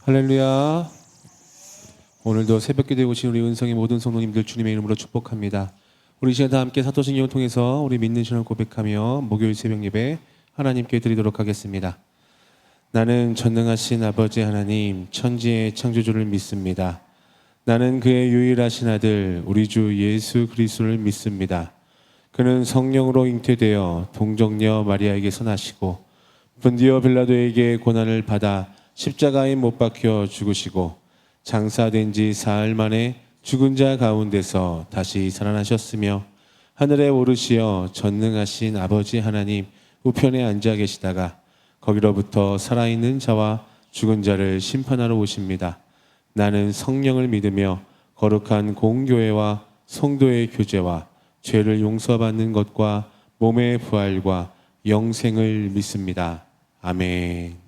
할렐루야. 오늘도 새벽기도에 오신 우리 은성의 모든 성도님들 주님의 이름으로 축복합니다. 우리 시간 다 함께 사도신경을 통해서 우리 믿는 신을 고백하며 목요일 새벽 예배 하나님께 드리도록 하겠습니다. 나는 전능하신 아버지 하나님 천지의 창조주를 믿습니다. 나는 그의 유일하신 아들 우리 주 예수 그리스도를 믿습니다. 그는 성령으로 잉태되어 동정녀 마리아에게서 나시고 본디오 빌라도에게 고난을 받아 십자가에 못 박혀 죽으시고 장사된 지 사흘 만에 죽은 자 가운데서 다시 살아나셨으며 하늘에 오르시어 전능하신 아버지 하나님 우편에 앉아 계시다가 거기로부터 살아있는 자와 죽은 자를 심판하러 오십니다. 나는 성령을 믿으며 거룩한 공교회와 성도의 교제와 죄를 용서받는 것과 몸의 부활과 영생을 믿습니다. 아멘.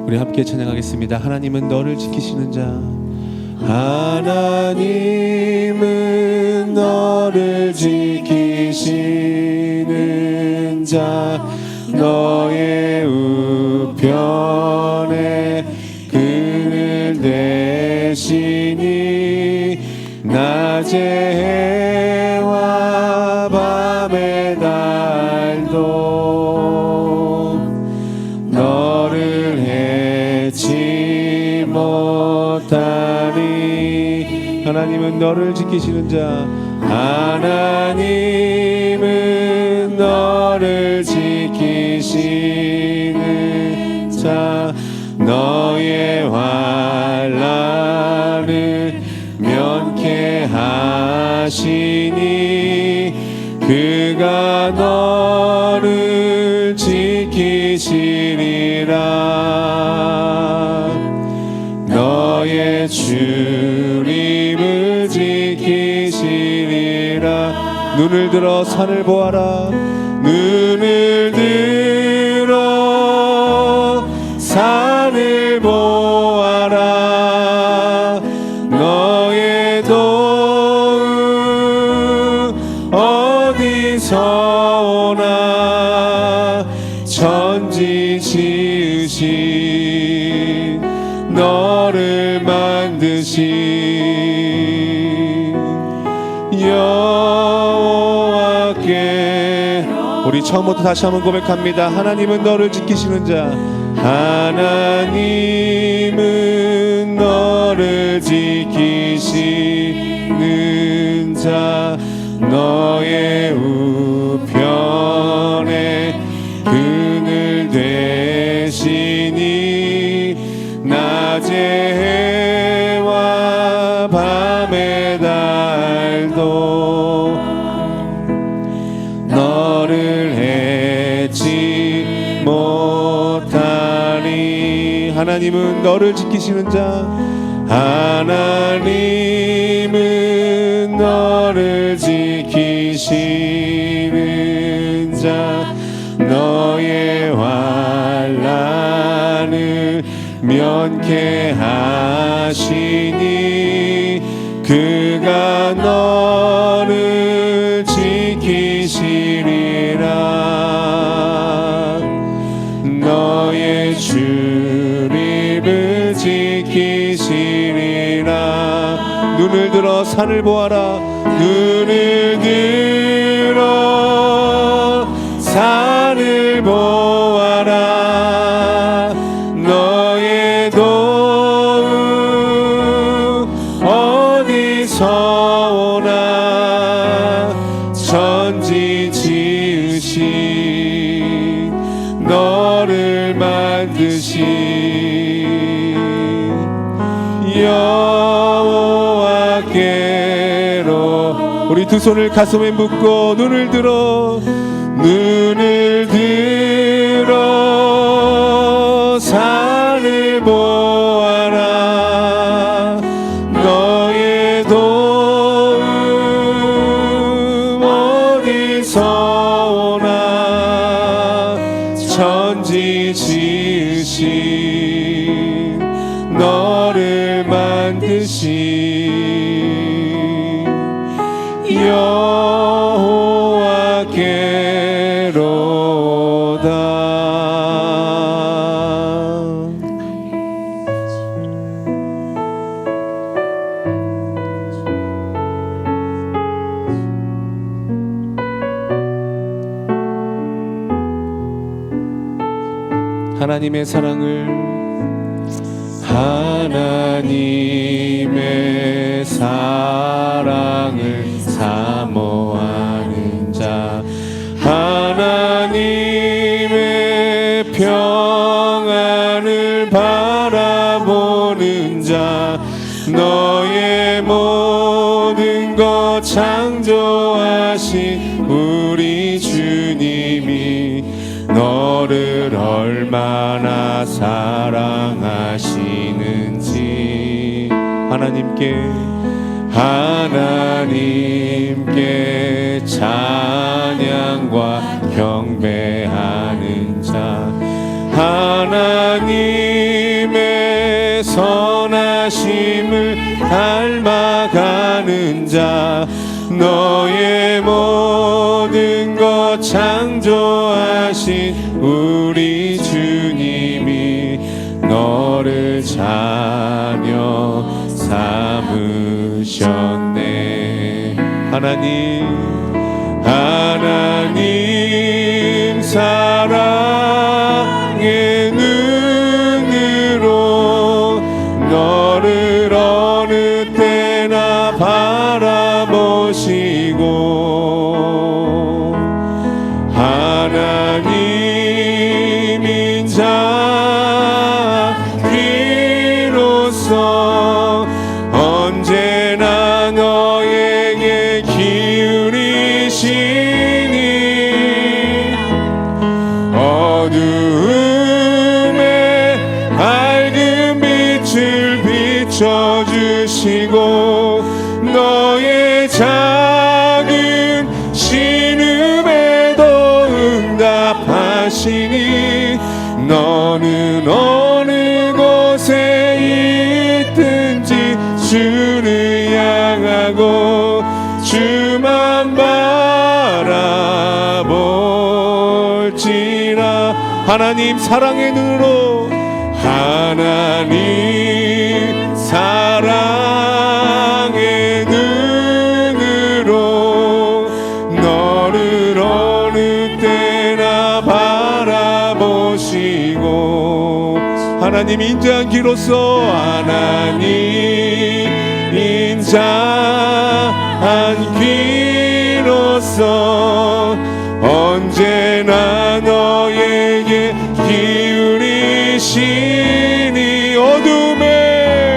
우리 함께 찬양하겠습니다. 하나님은 너를 지키시는 자, 하나님은 너를 지키시는 자, 너의 우편에 그늘 대시니 낮의 해와 밤의 달도 너를 해치 못하니. 하나님은 너를 지키시는 자, 하나님은 너를 지키시는 자, 너의 환난을 면케 하시니 그가 너를 지키시리라. 너의 출입을 지키시리라. 눈을 들어 산을 보아라. 눈을 들어 산을 보아라. 너의 도움 어디서 오나. 천지 지으신 너를 만드신 여호와께. 우리 처음부터 다시 한번 고백합니다. 하나님은 너를 지키시는 자, 하나님은 너를 지키시는 자, 너의 우편에 그늘 되시니 낮의 해와 밤의 달도 너를 해치 못하니. 하나님은 너를 지키시는 자, 하나님은 너를 지키시는 자, 너의 환난을 면케 하시니 그가 너를 지키시리라. 너의 출입을 지키시리라. 눈을 들어 산을 보아라. 눈을 들어 산을 보아라. 너의 도움 어디서 오나. 천지 지으신 너를 만드신 여호와께로. 우리 두 손을 가슴에 묻고 눈을 들어 산을 보아라. 너의 도움 어디서 오나. 천지 지으신 너를 만드신 하나님의 사랑을, 하나님의 사랑을 사모하는 자, 하나님의 평안을 바라보는 자, 너의 모든 것 창조하신 우리 주님이 너를 얼마나 사랑하시는지, 하나님께 찬양과 경배하는 자, 하나님의 선하심을 닮아가는 자, 너의 모든 것 창조하신 우리 주님이 너를 자녀 삼으셨네. 하나님 사랑의 눈으로 너를 어느 때나 바라보시고, 하나님인 자 귀로서 언제나 너에게 기울이시니, 어두움에 밝은 빛을 비춰주시고, 너의 작은 신음에도 응답하시니, 너는 어느 곳에 있든지 주를 향하고 주만 바라볼지라. 하나님 사랑의 눈으로, 하나님 사랑의 눈으로 너를 어느 때나 바라보시고, 하나님 인자한 귀로서, 하나님 인자한 귀로서 언제나 너에게 기울이시니, 어두움에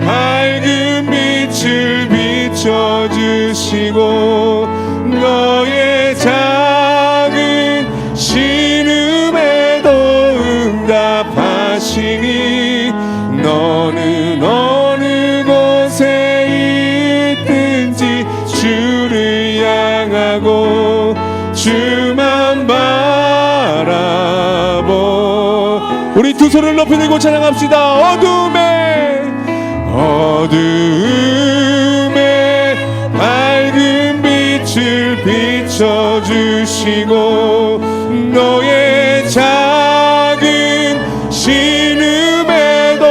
밝은 빛을 비춰주시고, 너의 작은 신음에도 응답하시니, 너는 어느 곳에 있든지 주를 향하고 주만 바라보. 우리 두 손을 높이 들고 찬양합시다. 어두움에 밝은 빛을 비춰주시고, 너의 작은 신음에도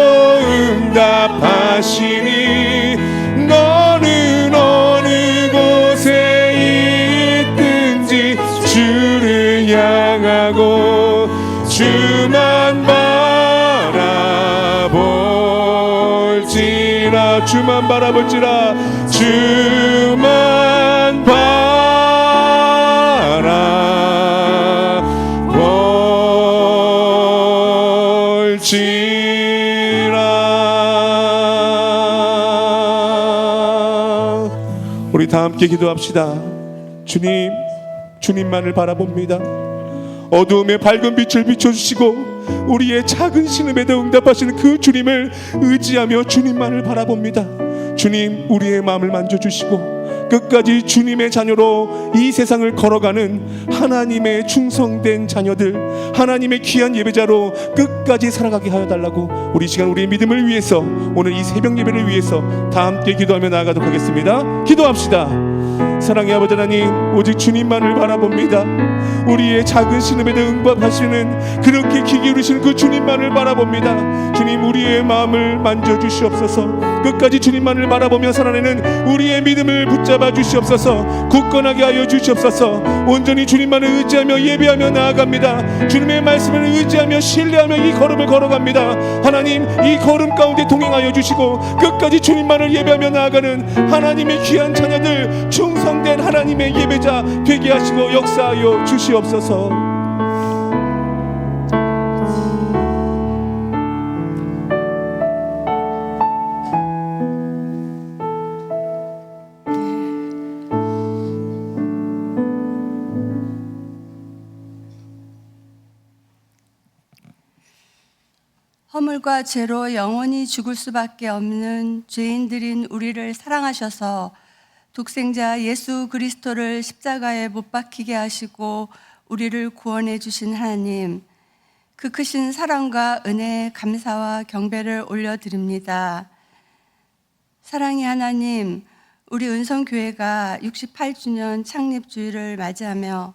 응답하시니, 너는 어느 곳에 있든지 주를 향하고 주만 바라볼지라. 주만 바라볼지라. 주만 바라볼지라. 우리 다 함께 기도합시다. 주님만을 바라봅니다. 어두움에 밝은 빛을 비춰주시고 우리의 작은 신음에도 응답하시는 그 주님을 의지하며 주님만을 바라봅니다. 주님, 우리의 마음을 만져주시고 끝까지 주님의 자녀로 이 세상을 걸어가는 하나님의 충성된 자녀들, 하나님의 귀한 예배자로 끝까지 살아가게 하여 달라고, 우리 시간 우리의 믿음을 위해서, 오늘 이 새벽 예배를 위해서 다 함께 기도하며 나아가도록 하겠습니다. 기도합시다. 사랑의 아버지 하나님, 오직 주님만을 바라봅니다. 우리의 작은 신음에도 응답하시는, 그렇게 귀 기울이시는 그 주님만을 바라봅니다. 주님, 우리의 마음을 만져주시옵소서. 끝까지 주님만을 바라보며 살아내는 우리의 믿음을 붙잡아 주시옵소서. 굳건하게 하여 주시옵소서. 온전히 주님만을 의지하며 예배하며 나아갑니다. 주님의 말씀을 의지하며 신뢰하며 이 걸음을 걸어갑니다. 하나님, 이 걸음 가운데 동행하여 주시고 끝까지 주님만을 예배하며 나아가는 하나님의 귀한 자녀들, 충성된 하나님의 예배자 되게 하시고 역사하여 주시옵소서. 허물과 죄로 영원히 죽을 수밖에 없는 죄인들인 우리를 사랑하셔서 독생자 예수 그리스도를 십자가에 못 박히게 하시고 우리를 구원해 주신 하나님, 그 크신 사랑과 은혜에 감사와 경배를 올려드립니다. 사랑의 하나님, 우리 은성교회가 68주년 창립주일을 맞이하며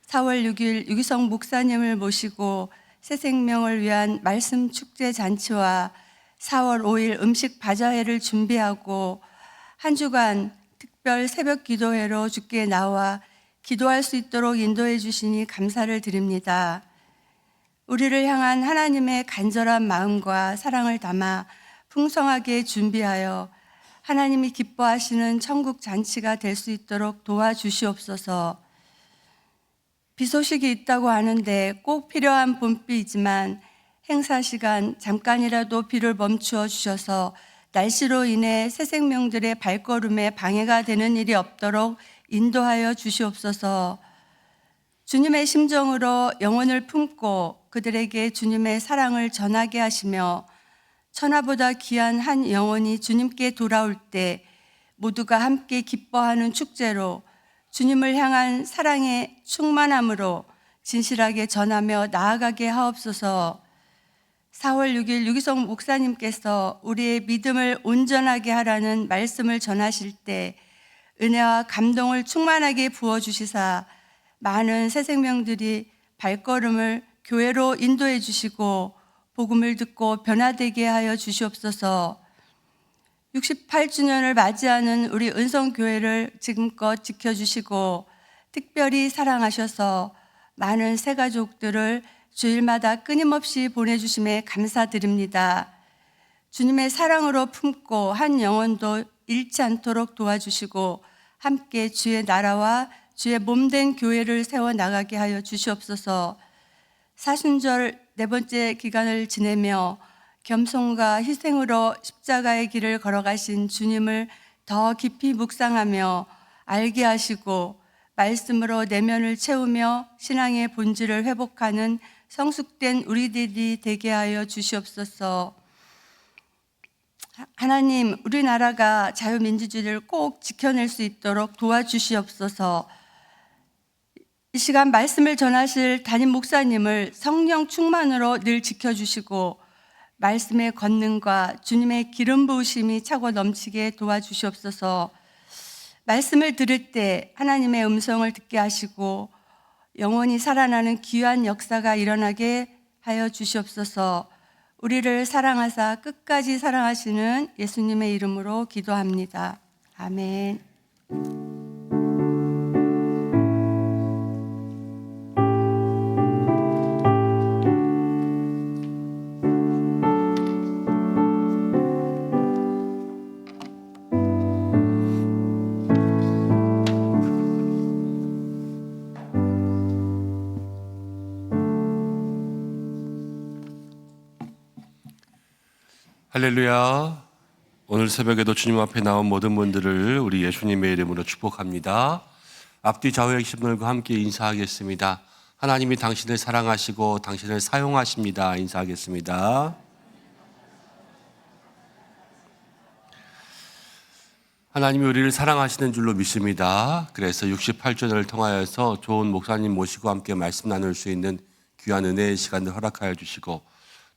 4월 6일 유기성 목사님을 모시고 새 생명을 위한 말씀 축제 잔치와 4월 5일 음식 바자회를 준비하고 한 주간 특별 새벽 기도회로 주께 나와 기도할 수 있도록 인도해 주시니 감사를 드립니다. 우리를 향한 하나님의 간절한 마음과 사랑을 담아 풍성하게 준비하여 하나님이 기뻐하시는 천국 잔치가 될 수 있도록 도와주시옵소서. 비 소식이 있다고 하는데 꼭 필요한 봄비이지만 행사 시간 잠깐이라도 비를 멈추어 주셔서 날씨로 인해 새 생명들의 발걸음에 방해가 되는 일이 없도록 인도하여 주시옵소서. 주님의 심정으로 영혼을 품고 그들에게 주님의 사랑을 전하게 하시며 천하보다 귀한 한 영혼이 주님께 돌아올 때 모두가 함께 기뻐하는 축제로 주님을 향한 사랑의 충만함으로 진실하게 전하며 나아가게 하옵소서. 4월 6일 유기성 목사님께서 우리의 믿음을 온전하게 하라는 말씀을 전하실 때 은혜와 감동을 충만하게 부어주시사 많은 새 생명들이 발걸음을 교회로 인도해 주시고 복음을 듣고 변화되게 하여 주시옵소서. 68주년을 맞이하는 우리 은성교회를 지금껏 지켜주시고 특별히 사랑하셔서 많은 새 가족들을 주일마다 끊임없이 보내주심에 감사드립니다. 주님의 사랑으로 품고 한 영혼도 잃지 않도록 도와주시고 함께 주의 나라와 주의 몸된 교회를 세워나가게 하여 주시옵소서. 사순절 4번째 기간을 지내며 겸손과 희생으로 십자가의 길을 걸어가신 주님을 더 깊이 묵상하며 알게 하시고 말씀으로 내면을 채우며 신앙의 본질을 회복하는 성숙된 우리들이 되게 하여 주시옵소서. 하나님, 우리나라가 자유민주주의를 꼭 지켜낼 수 있도록 도와주시옵소서. 이 시간 말씀을 전하실 담임 목사님을 성령 충만으로 늘 지켜주시고 말씀의 권능과 주님의 기름 부으심이 차고 넘치게 도와주시옵소서. 말씀을 들을 때 하나님의 음성을 듣게 하시고 영원히 살아나는 귀한 역사가 일어나게 하여 주시옵소서. 우리를 사랑하사 끝까지 사랑하시는 예수님의 이름으로 기도합니다. 아멘. 할렐루야. 오늘 새벽에도 주님 앞에 나온 모든 분들을 우리 예수님의 이름으로 축복합니다. 앞뒤 좌우에 계신 분들과 함께 인사하겠습니다. 하나님이 당신을 사랑하시고 당신을 사용하십니다. 인사하겠습니다. 하나님이 우리를 사랑하시는 줄로 믿습니다. 그래서 68주년을 통하여서 좋은 목사님 모시고 함께 말씀 나눌 수 있는 귀한 은혜의 시간을 허락하여 주시고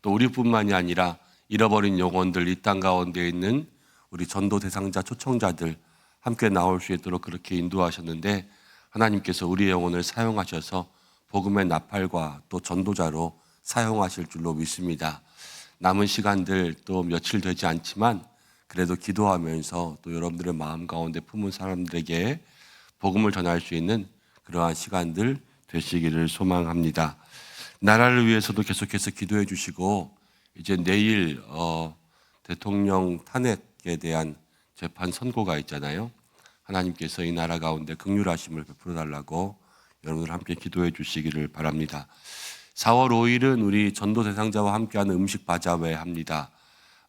또 우리뿐만이 아니라 잃어버린 영혼들, 이 땅 가운데 있는 우리 전도 대상자 초청자들 함께 나올 수 있도록 그렇게 인도하셨는데 하나님께서 우리의 영혼을 사용하셔서 복음의 나팔과 또 전도자로 사용하실 줄로 믿습니다. 남은 시간들 또 며칠 되지 않지만 그래도 기도하면서 또 여러분들의 마음 가운데 품은 사람들에게 복음을 전할 수 있는 그러한 시간들 되시기를 소망합니다. 나라를 위해서도 계속해서 기도해 주시고 이제 내일 대통령 탄핵에 대한 재판 선고가 있잖아요. 하나님께서 이 나라 가운데 긍휼하심을 베풀어 달라고 여러분들 함께 기도해 주시기를 바랍니다. 4월 5일은 우리 전도 대상자와 함께하는 음식 바자회 합니다.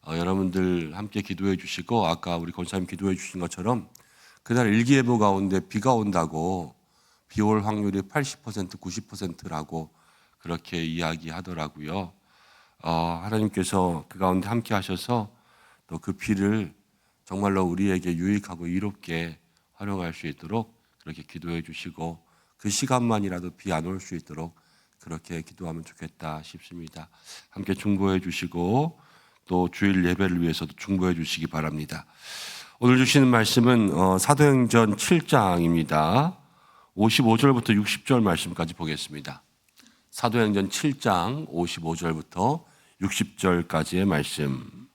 여러분들 함께 기도해 주시고 아까 우리 권사님 기도해 주신 것처럼 그날 일기예보 가운데 비가 온다고 비 올 확률이 80% 90%라고 그렇게 이야기하더라고요. 하나님께서 그 가운데 함께 하셔서 또 그 비를 정말로 우리에게 유익하고 이롭게 활용할 수 있도록 그렇게 기도해 주시고 그 시간만이라도 비 안 올 수 있도록 그렇게 기도하면 좋겠다 싶습니다. 함께 중보해 주시고 또 주일 예배를 위해서도 중보해 주시기 바랍니다. 오늘 주시는 말씀은 사도행전 7장입니다. 55절부터 60절 말씀까지 보겠습니다. 사도행전 7장 55절부터 60절까지의 말씀.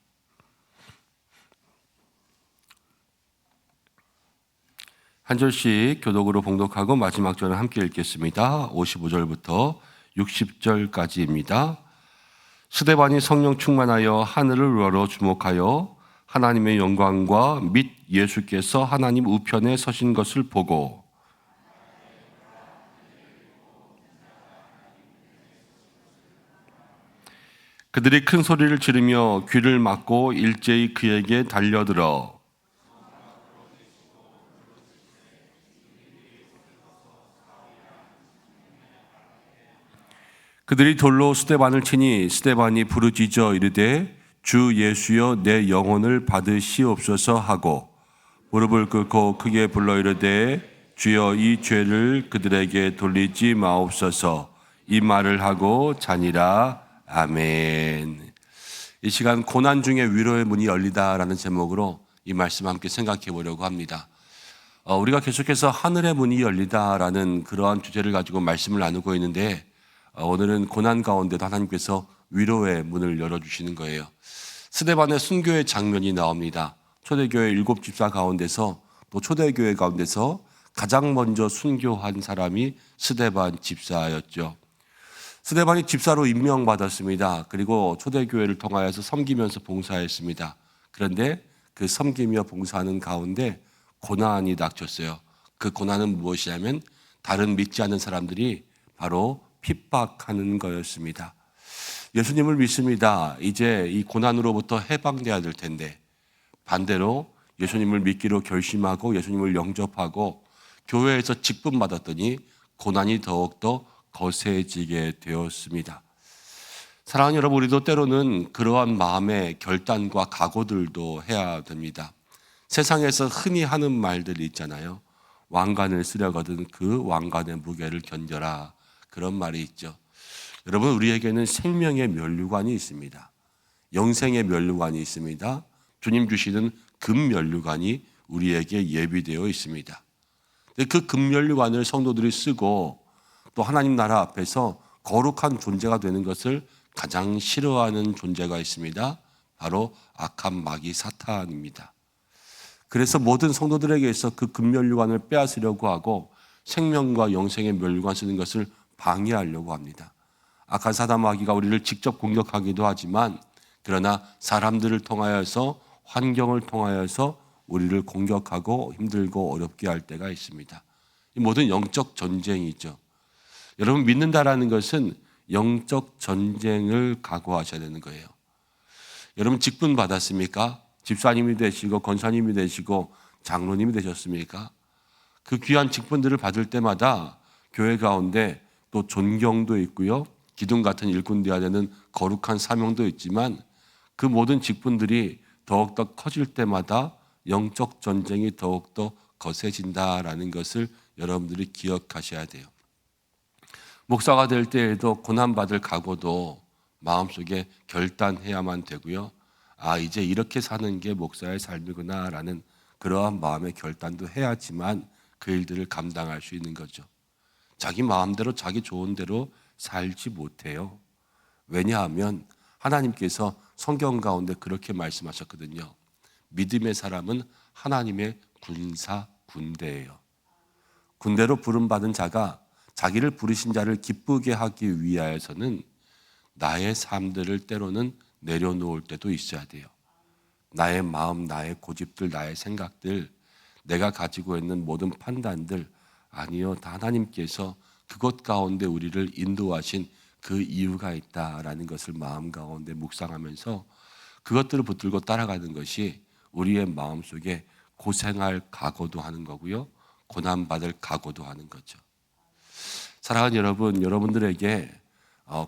한 절씩 교독으로 봉독하고 마지막 절은 함께 읽겠습니다. 55절부터 60절까지입니다. 스데반이 성령 충만하여 하늘을 우러러 주목하여 하나님의 영광과 및 예수께서 하나님 우편에 서신 것을 보고 그들이 큰 소리를 지르며 귀를 막고 일제히 그에게 달려들어 그들이 돌로 스데반을 치니 스데반이 부르짖어 이르되 주 예수여 내 영혼을 받으시옵소서 하고 무릎을 꿇고 크게 불러 이르되 주여 이 죄를 그들에게 돌리지 마옵소서 이 말을 하고 자니라. 아멘. 이 시간 고난 중에 위로의 문이 열리다라는 제목으로 이 말씀 함께 생각해 보려고 합니다. 우리가 계속해서 하늘의 문이 열리다라는 그러한 주제를 가지고 말씀을 나누고 있는데 오늘은 고난 가운데도 하나님께서 위로의 문을 열어주시는 거예요. 스데반의 순교의 장면이 나옵니다. 초대교회 7집사 가운데서 또 초대교회 가운데서 가장 먼저 순교한 사람이 스데반 집사였죠. 스데반이 집사로 임명받았습니다. 그리고 초대교회를 통하여서 섬기면서 봉사했습니다. 그런데 그 섬기며 봉사하는 가운데 고난이 닥쳤어요. 그 고난은 무엇이냐면 다른 믿지 않는 사람들이 바로 핍박하는 거였습니다. 예수님을 믿습니다. 이제 이 고난으로부터 해방돼야 될 텐데 반대로 예수님을 믿기로 결심하고 예수님을 영접하고 교회에서 직분 받았더니 고난이 더욱더 거세지게 되었습니다. 사랑하는 여러분, 우리도 때로는 그러한 마음의 결단과 각오들도 해야 됩니다. 세상에서 흔히 하는 말들이 있잖아요. 왕관을 쓰려거든 그 왕관의 무게를 견뎌라. 그런 말이 있죠. 여러분, 우리에게는 생명의 면류관이 있습니다. 영생의 면류관이 있습니다. 주님 주시는 금면류관이 우리에게 예비되어 있습니다. 그 금면류관을 성도들이 쓰고 또 하나님 나라 앞에서 거룩한 존재가 되는 것을 가장 싫어하는 존재가 있습니다. 바로 악한 마귀 사탄입니다. 그래서 모든 성도들에게서 그 금면류관을 빼앗으려고 하고 생명과 영생의 면류관 쓰는 것을 방해하려고 합니다. 악한 사단 마귀가 우리를 직접 공격하기도 하지만 그러나 사람들을 통하여서 환경을 통하여서 우리를 공격하고 힘들고 어렵게 할 때가 있습니다. 이 모든 영적 전쟁이죠. 여러분, 믿는다라는 것은 영적 전쟁을 각오하셔야 되는 거예요. 여러분, 직분 받았습니까? 집사님이 되시고 권사님이 되시고 장로님이 되셨습니까? 그 귀한 직분들을 받을 때마다 교회 가운데 또 존경도 있고요. 기둥 같은 일꾼 되어야 되는 거룩한 사명도 있지만 그 모든 직분들이 더욱더 커질 때마다 영적 전쟁이 더욱더 거세진다라는 것을 여러분들이 기억하셔야 돼요. 목사가 될 때에도 고난받을 각오도 마음속에 결단해야만 되고요. 아, 이제 이렇게 사는 게 목사의 삶이구나라는 그러한 마음의 결단도 해야지만 그 일들을 감당할 수 있는 거죠. 자기 마음대로 자기 좋은 대로 살지 못해요. 왜냐하면 하나님께서 성경 가운데 그렇게 말씀하셨거든요. 믿음의 사람은 하나님의 군대예요. 군대로 부름받은 자가 자기를 부르신 자를 기쁘게 하기 위하여서는 나의 삶들을 때로는 내려놓을 때도 있어야 돼요. 나의 마음, 나의 고집들, 나의 생각들, 내가 가지고 있는 모든 판단들, 아니요, 다 하나님께서 그것 가운데 우리를 인도하신 그 이유가 있다라는 것을 마음 가운데 묵상하면서 그것들을 붙들고 따라가는 것이 우리의 마음속에 고생할 각오도 하는 거고요, 고난받을 각오도 하는 거죠. 사랑하는 여러분, 여러분들에게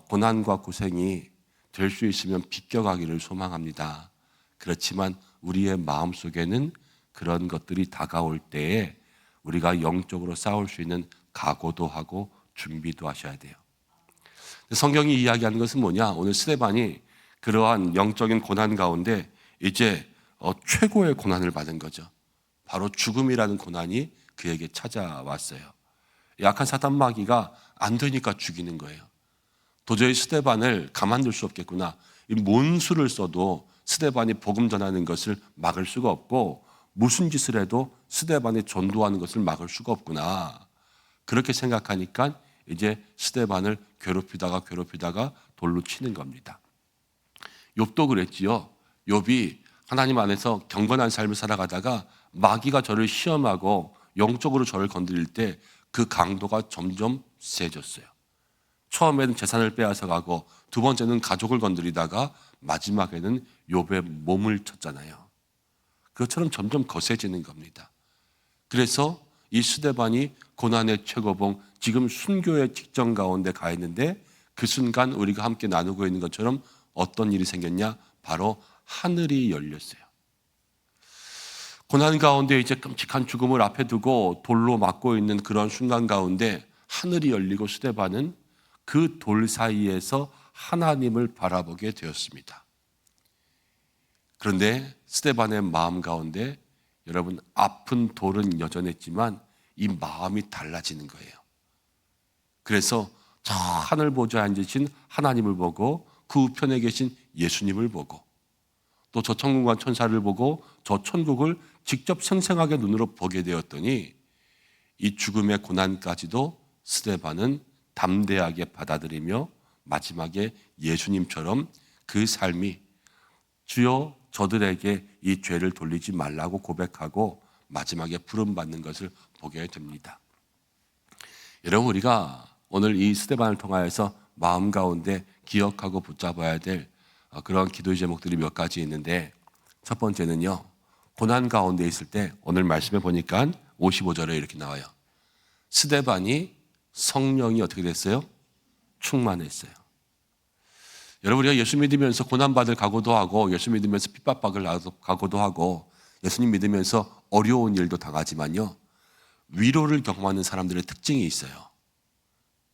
고난과 고생이 될 수 있으면 비껴가기를 소망합니다. 그렇지만 우리의 마음속에는 그런 것들이 다가올 때에 우리가 영적으로 싸울 수 있는 각오도 하고 준비도 하셔야 돼요. 성경이 이야기하는 것은 뭐냐? 오늘 스데반이 그러한 영적인 고난 가운데 이제 최고의 고난을 받은 거죠. 바로 죽음이라는 고난이 그에게 찾아왔어요. 약한 사단 마귀가 안 되니까 죽이는 거예요. 도저히 스데반을 가만둘 수 없겠구나. 이 몬수를 써도 스데반이 복음 전하는 것을 막을 수가 없고, 무슨 짓을 해도 스데반이 전도하는 것을 막을 수가 없구나. 그렇게 생각하니까 이제 스데반을 괴롭히다가 돌로 치는 겁니다. 욥도 그랬지요. 욥이 하나님 안에서 경건한 삶을 살아가다가 마귀가 저를 시험하고 영적으로 저를 건드릴 때 그 강도가 점점 세졌어요. 처음에는 재산을 빼앗아 가고, 두 번째는 가족을 건드리다가 마지막에는 욥의 몸을 쳤잖아요. 그것처럼 점점 거세지는 겁니다. 그래서 이 스데반이 고난의 최고봉, 지금 순교의 직전 가운데 가 있는데, 그 순간 우리가 함께 나누고 있는 것처럼 어떤 일이 생겼냐? 바로 하늘이 열렸어요. 고난 가운데 이제 끔찍한 죽음을 앞에 두고 돌로 맞고 있는 그런 순간 가운데 하늘이 열리고 스데반은 그 돌 사이에서 하나님을 바라보게 되었습니다. 그런데 스데반의 마음 가운데, 여러분, 아픈 돌은 여전했지만 이 마음이 달라지는 거예요. 그래서 저 하늘 보좌에 앉으신 하나님을 보고, 그 우편에 계신 예수님을 보고, 또 저 천국과 천사를 보고 저 천국을 직접 생생하게 눈으로 보게 되었더니, 이 죽음의 고난까지도 스데반은 담대하게 받아들이며 마지막에 예수님처럼 그 삶이 주여 저들에게 이 죄를 돌리지 말라고 고백하고 마지막에 부름받는 것을 보게 됩니다. 여러분, 우리가 오늘 이 스데반을 통하여서 마음 가운데 기억하고 붙잡아야 될 그런 기도의 제목들이 몇 가지 있는데, 첫 번째는요, 고난 가운데 있을 때 오늘 말씀에 보니까 55절에 이렇게 나와요. 스데반이 성령이 어떻게 됐어요? 충만했어요. 여러분, 우리가 예수 믿으면서 고난받을 각오도 하고, 예수 믿으면서 핍박받을 각오도 하고, 예수님 믿으면서 어려운 일도 당하지만요, 위로를 경험하는 사람들의 특징이 있어요.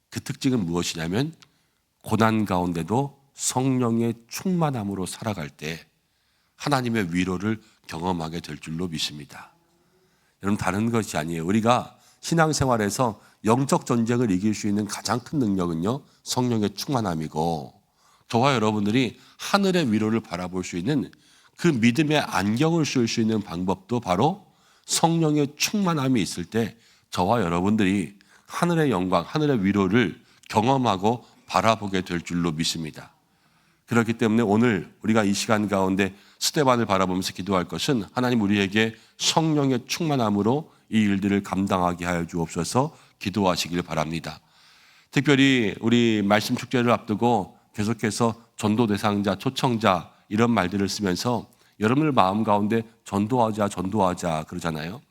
그 특징은 무엇이냐면, 고난 가운데도 성령의 충만함으로 살아갈 때 하나님의 위로를 경험하게 될 줄로 믿습니다. 여러분, 다른 것이 아니에요. 우리가 신앙생활에서 영적 전쟁을 이길 수 있는 가장 큰 능력은요, 성령의 충만함이고, 저와 여러분들이 하늘의 위로를 바라볼 수 있는 그 믿음의 안경을 쓸 수 있는 방법도 바로 성령의 충만함이 있을 때 저와 여러분들이 하늘의 영광, 하늘의 위로를 경험하고 바라보게 될 줄로 믿습니다. 그렇기 때문에 오늘 우리가 이 시간 가운데 스데반을 바라보면서 기도할 것은, 하나님 우리에게 성령의 충만함으로 이 일들을 감당하게 하여 주옵소서 기도하시길 바랍니다. 특별히 우리 말씀 축제를 앞두고 계속해서 전도 대상자, 초청자 이런 말들을 쓰면서 여러분들 마음 가운데 전도하자 그러잖아요.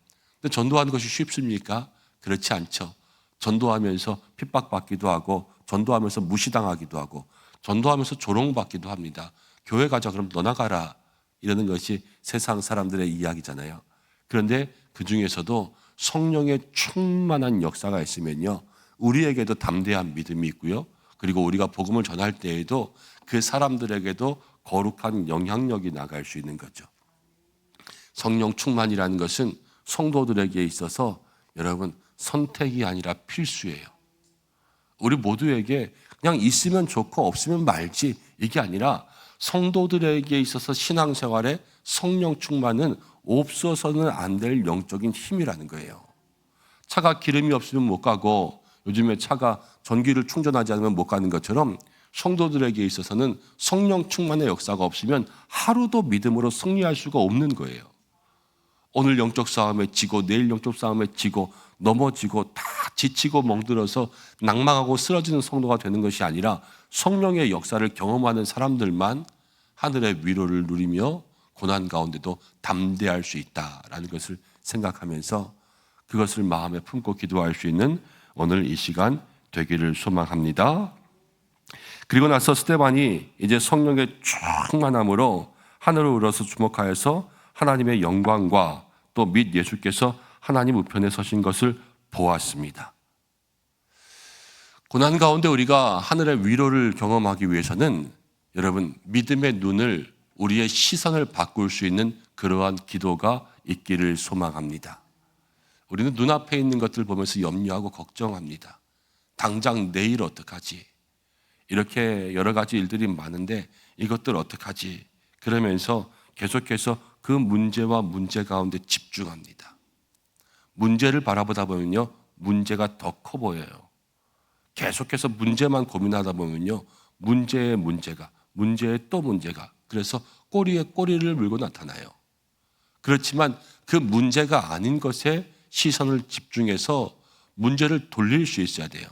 근데 전도하는 것이 쉽습니까? 그렇지 않죠. 전도하면서 핍박받기도 하고, 전도하면서 무시당하기도 하고, 전도하면서 조롱받기도 합니다. 교회 가자 그럼 너 나가라 이러는 것이 세상 사람들의 이야기잖아요. 그런데 그 중에서도 성령의 충만한 역사가 있으면요, 우리에게도 담대한 믿음이 있고요, 그리고 우리가 복음을 전할 때에도 그 사람들에게도 거룩한 영향력이 나갈 수 있는 거죠. 성령 충만이라는 것은 성도들에게 있어서 여러분 선택이 아니라 필수예요. 우리 모두에게 그냥 있으면 좋고 없으면 말지 이게 아니라 성도들에게 있어서 신앙생활에 성령 충만은 없어서는 안 될 영적인 힘이라는 거예요. 차가 기름이 없으면 못 가고 요즘에 차가 전기를 충전하지 않으면 못 가는 것처럼 성도들에게 있어서는 성령 충만의 역사가 없으면 하루도 믿음으로 승리할 수가 없는 거예요. 오늘 영적 싸움에 지고 내일 영적 싸움에 지고 넘어지고 다 지치고 멍들어서 낭망하고 쓰러지는 성도가 되는 것이 아니라 성령의 역사를 경험하는 사람들만 하늘의 위로를 누리며 고난 가운데도 담대할 수 있다라는 것을 생각하면서 그것을 마음에 품고 기도할 수 있는 오늘 이 시간 되기를 소망합니다. 그리고 나서 스데반이 이제 성령의 충만함으로 하늘을 우러서 주목하여서 하나님의 영광과 또 및 예수께서 하나님 우편에 서신 것을 보았습니다. 고난 가운데 우리가 하늘의 위로를 경험하기 위해서는 여러분 믿음의 눈을 우리의 시선을 바꿀 수 있는 그러한 기도가 있기를 소망합니다. 우리는 눈앞에 있는 것들 보면서 염려하고 걱정합니다. 당장 내일 어떡하지? 이렇게 여러 가지 일들이 많은데 이것들 어떡하지? 그러면서 계속해서 그 문제와 문제 가운데 집중합니다. 문제를 바라보다 보면요, 문제가 더 커 보여요. 계속해서 문제만 고민하다 보면요, 문제의 또 문제가 그래서 꼬리에 꼬리를 물고 나타나요. 그렇지만 그 문제가 아닌 것에 시선을 집중해서 문제를 돌릴 수 있어야 돼요.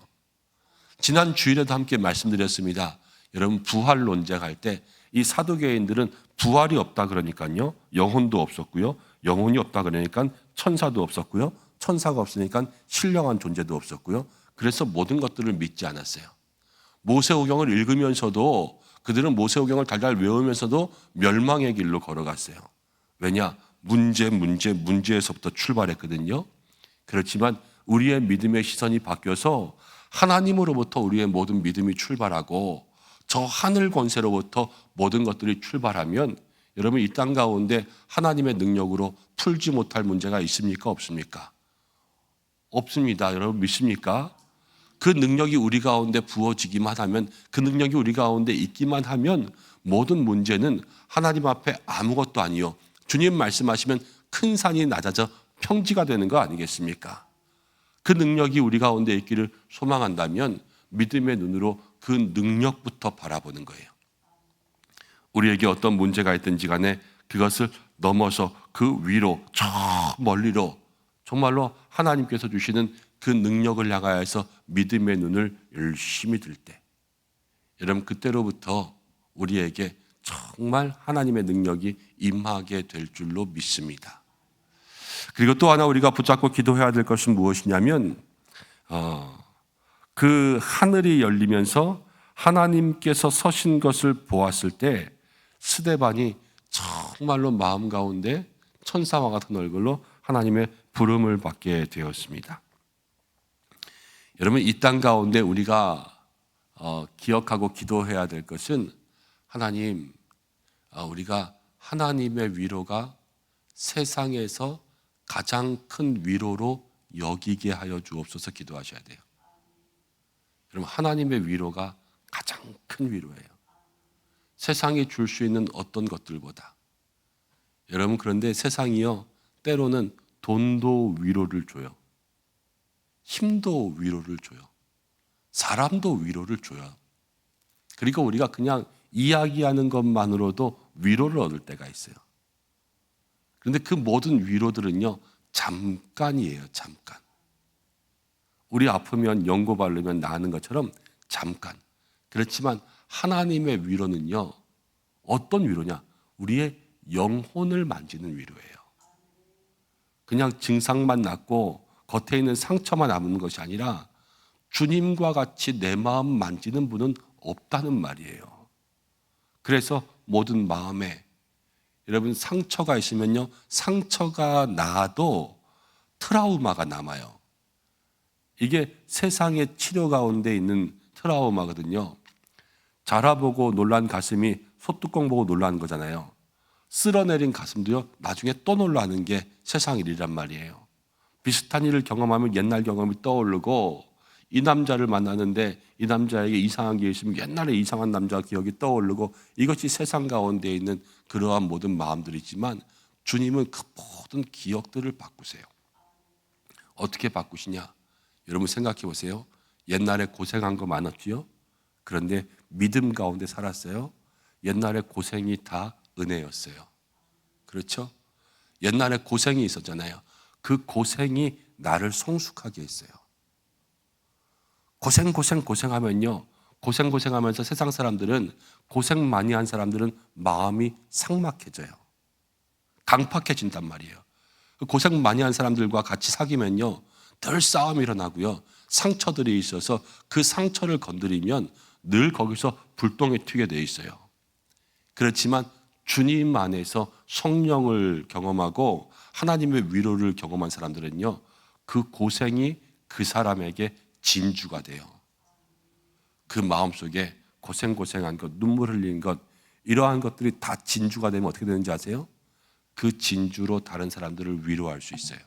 지난 주일에도 함께 말씀드렸습니다. 여러분 부활 논쟁할 때 이 사두개인들은 부활이 없다 그러니까요, 영혼도 없었고요, 영혼이 없다 그러니까 천사도 없었고요, 천사가 없으니까 신령한 존재도 없었고요. 그래서 모든 것들을 믿지 않았어요. 모세오경을 읽으면서도 그들은 모세오경을 달달 외우면서도 멸망의 길로 걸어갔어요. 왜냐? 문제에서부터 출발했거든요. 그렇지만 우리의 믿음의 시선이 바뀌어서 하나님으로부터 우리의 모든 믿음이 출발하고 저 하늘 권세로부터 모든 것들이 출발하면 여러분 이 땅 가운데 하나님의 능력으로 풀지 못할 문제가 있습니까? 없습니까? 없습니다. 여러분 믿습니까? 그 능력이 우리 가운데 부어지기만 하면, 그 능력이 우리 가운데 있기만 하면 모든 문제는 하나님 앞에 아무것도 아니요, 주님 말씀하시면 큰 산이 낮아져 평지가 되는 거 아니겠습니까? 그 능력이 우리 가운데 있기를 소망한다면 믿음의 눈으로 그 능력부터 바라보는 거예요. 우리에게 어떤 문제가 있든지 간에 그것을 넘어서 그 위로 저 멀리로 정말로 하나님께서 주시는 그 능력을 향하여서 믿음의 눈을 열심히 들 때, 여러분 그때로부터 우리에게 정말 하나님의 능력이 임하게 될 줄로 믿습니다. 그리고 또 하나 우리가 붙잡고 기도해야 될 것은 무엇이냐면 그 하늘이 열리면서 하나님께서 서신 것을 보았을 때 스데반이 정말로 마음 가운데 천사와 같은 얼굴로 하나님의 부름을 받게 되었습니다. 여러분 이 땅 가운데 우리가 기억하고 기도해야 될 것은 하나님, 우리가 하나님의 위로가 세상에서 가장 큰 위로로 여기게 하여 주옵소서 기도하셔야 돼요. 여러분 하나님의 위로가 가장 큰 위로예요. 세상이 줄 수 있는 어떤 것들보다. 여러분 그런데 세상이요 때로는 돈도 위로를 줘요. 힘도 위로를 줘요. 사람도 위로를 줘요. 그리고 우리가 그냥 이야기하는 것만으로도 위로를 얻을 때가 있어요. 그런데 그 모든 위로들은요 잠깐이에요. 잠깐. 우리 아프면 연고 바르면 나는 것처럼 잠깐. 그렇지만 하나님의 위로는요 어떤 위로냐? 우리의 영혼을 만지는 위로예요. 그냥 증상만 낫고 겉에 있는 상처만 남는 것이 아니라 주님과 같이 내 마음 만지는 분은 없다는 말이에요. 그래서 모든 마음에 여러분 상처가 있으면요 상처가 나도 트라우마가 남아요. 이게 세상의 치료 가운데 있는 트라우마거든요. 자라보고 놀란 가슴이 소뚜껑 보고 놀라는 거잖아요. 쓸어내린 가슴도요 나중에 또 놀라는 게 세상 일이란 말이에요. 비슷한 일을 경험하면 옛날 경험이 떠오르고, 이 남자를 만나는데 이 남자에게 이상한 게 있으면 옛날에 이상한 남자 기억이 떠오르고, 이것이 세상 가운데 있는 그러한 모든 마음들이지만 주님은 그 모든 기억들을 바꾸세요. 어떻게 바꾸시냐? 여러분 생각해 보세요. 옛날에 고생한 거 많았지요? 그런데 믿음 가운데 살았어요. 옛날에 고생이 다 은혜였어요. 그렇죠? 옛날에 고생이 있었잖아요. 그 고생이 나를 성숙하게 했어요. 고생하면요, 고생하면서 세상 사람들은, 고생 많이 한 사람들은 마음이 삭막해져요. 강팍해진단 말이에요. 고생 많이 한 사람들과 같이 사귀면요 늘 싸움이 일어나고요, 상처들이 있어서 그 상처를 건드리면 늘 거기서 불똥이 튀게 돼 있어요. 그렇지만 주님 안에서 성령을 경험하고 하나님의 위로를 경험한 사람들은요, 그 고생이 그 사람에게 진주가 돼요. 그 마음속에 고생한 것, 눈물 흘린 것, 이러한 것들이 다 진주가 되면 어떻게 되는지 아세요? 그 진주로 다른 사람들을 위로할 수 있어요.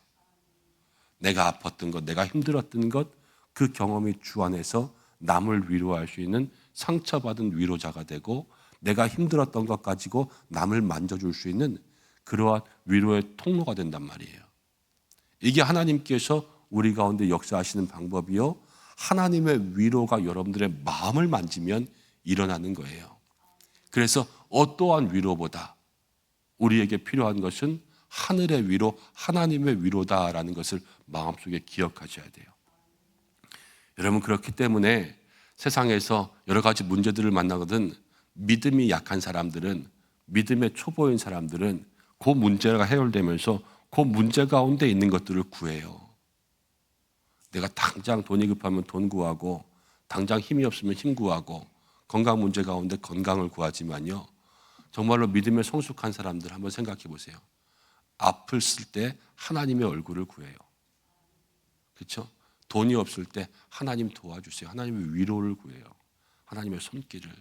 내가 아팠던 것, 내가 힘들었던 것, 그 경험이 주 안에서 남을 위로할 수 있는 상처받은 위로자가 되고, 내가 힘들었던 것 가지고 남을 만져줄 수 있는 그러한 위로의 통로가 된단 말이에요. 이게 하나님께서 우리 가운데 역사하시는 방법이요, 하나님의 위로가 여러분들의 마음을 만지면 일어나는 거예요. 그래서 어떠한 위로보다 우리에게 필요한 것은 하늘의 위로, 하나님의 위로다라는 것을 마음속에 기억하셔야 돼요. 여러분, 그렇기 때문에 세상에서 여러 가지 문제들을 만나거든 믿음이 약한 사람들은, 믿음의 초보인 사람들은 그 문제가 해결되면서 그 문제 가운데 있는 것들을 구해요. 내가 당장 돈이 급하면 돈 구하고, 당장 힘이 없으면 힘 구하고, 건강 문제 가운데 건강을 구하지만요, 정말로 믿음에 성숙한 사람들 한번 생각해 보세요. 아플 때 하나님의 얼굴을 구해요. 그렇죠? 돈이 없을 때 하나님 도와주세요. 하나님의 위로를 구해요. 하나님의 손길을.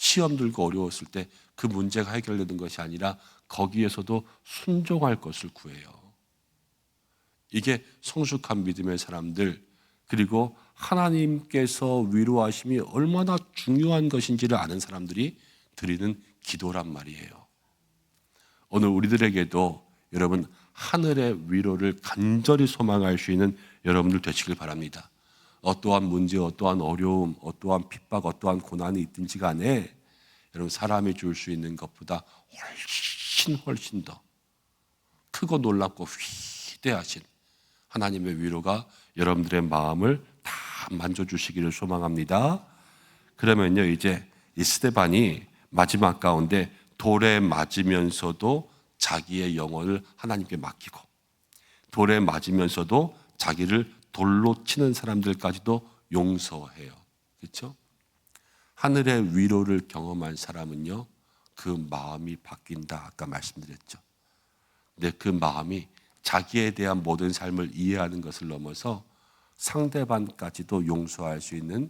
시험 들고 어려웠을 때 그 문제가 해결되는 것이 아니라 거기에서도 순종할 것을 구해요. 이게 성숙한 믿음의 사람들, 그리고 하나님께서 위로하심이 얼마나 중요한 것인지를 아는 사람들이 드리는 기도란 말이에요. 오늘 우리들에게도 여러분 하늘의 위로를 간절히 소망할 수 있는 여러분들 되시길 바랍니다. 어떠한 문제, 어떠한 어려움, 어떠한 핍박, 어떠한 고난이 있든지 간에 여러분 사람이 줄 수 있는 것보다 훨씬 더 크고 놀랍고 위대하신 하나님의 위로가 여러분들의 마음을 다 만져주시기를 소망합니다. 그러면요, 이제 이 스데반이 마지막 가운데 돌에 맞으면서도 자기의 영혼을 하나님께 맡기고, 돌에 맞으면서도 자기를 돌로 치는 사람들까지도 용서해요. 그렇죠? 하늘의 위로를 경험한 사람은요, 그 마음이 바뀐다. 아까 말씀드렸죠. 근데 그 마음이 자기에 대한 모든 삶을 이해하는 것을 넘어서 상대방까지도 용서할 수 있는